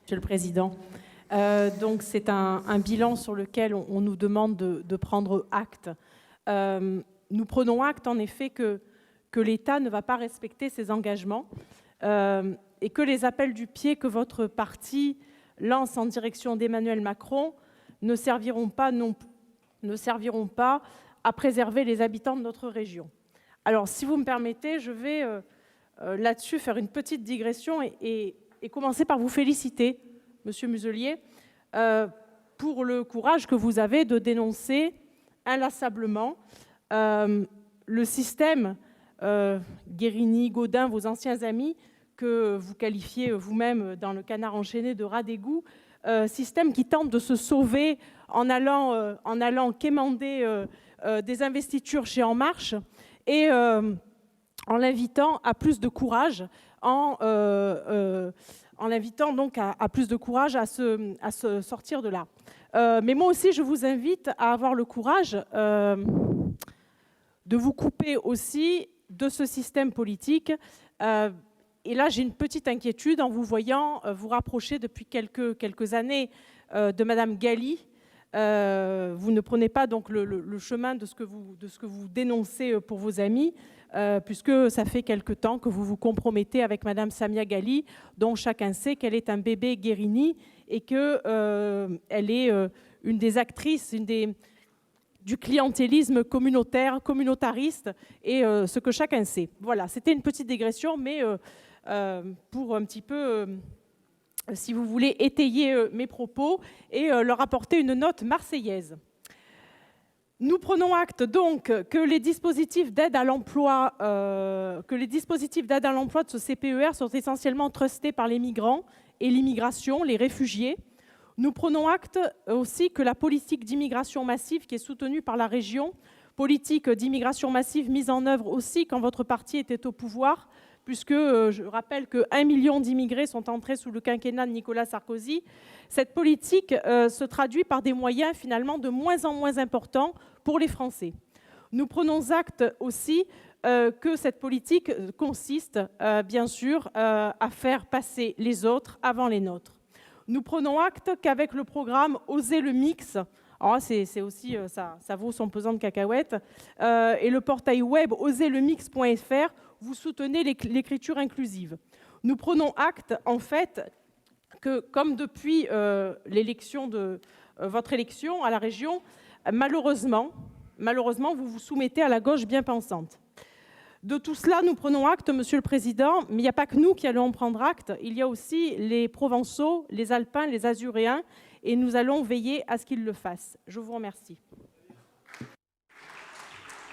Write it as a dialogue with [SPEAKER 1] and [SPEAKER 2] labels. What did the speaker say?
[SPEAKER 1] Monsieur le Président. Donc c'est un bilan sur lequel on nous demande de prendre acte. Nous prenons acte en effet que l'État ne va pas respecter ses engagements et que les appels du pied que votre parti lance en direction d'Emmanuel Macron ne serviront pas à préserver les habitants de notre région. Alors si vous me permettez, je vais là-dessus faire une petite digression et commencer par vous féliciter, Monsieur Muselier, pour le courage que vous avez de dénoncer inlassablement le système Guérini, Gaudin, vos anciens amis, que vous qualifiez vous-même dans le Canard enchaîné de rat d'égout, système qui tente de se sauver en allant quémander des investitures chez En Marche et en l'invitant à plus de courage, en l'invitant donc à plus de courage à se sortir de là. Mais moi aussi, je vous invite à avoir le courage de vous couper aussi de ce système politique. Et là, j'ai une petite inquiétude en vous voyant vous rapprocher depuis quelques années de Madame Galli. Vous ne prenez pas donc le chemin de ce que vous dénoncez pour vos amis, puisque ça fait quelque temps que vous vous compromettez avec Madame Samia Ghali, dont chacun sait qu'elle est un bébé Guérini et qu'elle est une des actrices, du clientélisme communautariste, et ce que chacun sait. Voilà, c'était une petite digression, mais pour un petit peu, si vous voulez, étayer mes propos et leur apporter une note marseillaise. Nous prenons acte donc que les dispositifs d'aide à l'emploi de ce CPER sont essentiellement trustés par les migrants et l'immigration, les réfugiés. Nous prenons acte aussi que la politique d'immigration massive qui est soutenue par la région, politique d'immigration massive mise en œuvre aussi quand votre parti était au pouvoir, puisque je rappelle que 1 million d'immigrés sont entrés sous le quinquennat de Nicolas Sarkozy. Cette politique se traduit par des moyens finalement de moins en moins importants pour les Français. Nous prenons acte aussi que cette politique consiste bien sûr à faire passer les autres avant les nôtres. Nous prenons acte qu'avec le programme Oser le mix, alors c'est aussi, ça vaut son pesant de cacahuètes, et le portail web oserlemix.fr, vous soutenez l'écriture inclusive. Nous prenons acte, en fait, que comme depuis votre élection à la région, malheureusement, vous vous soumettez à la gauche bien pensante. De tout cela, nous prenons acte, Monsieur le Président, mais il n'y a pas que nous qui allons en prendre acte, il y a aussi les Provençaux, les Alpins, les Azuréens, et nous allons veiller à ce qu'ils le fassent. Je vous remercie.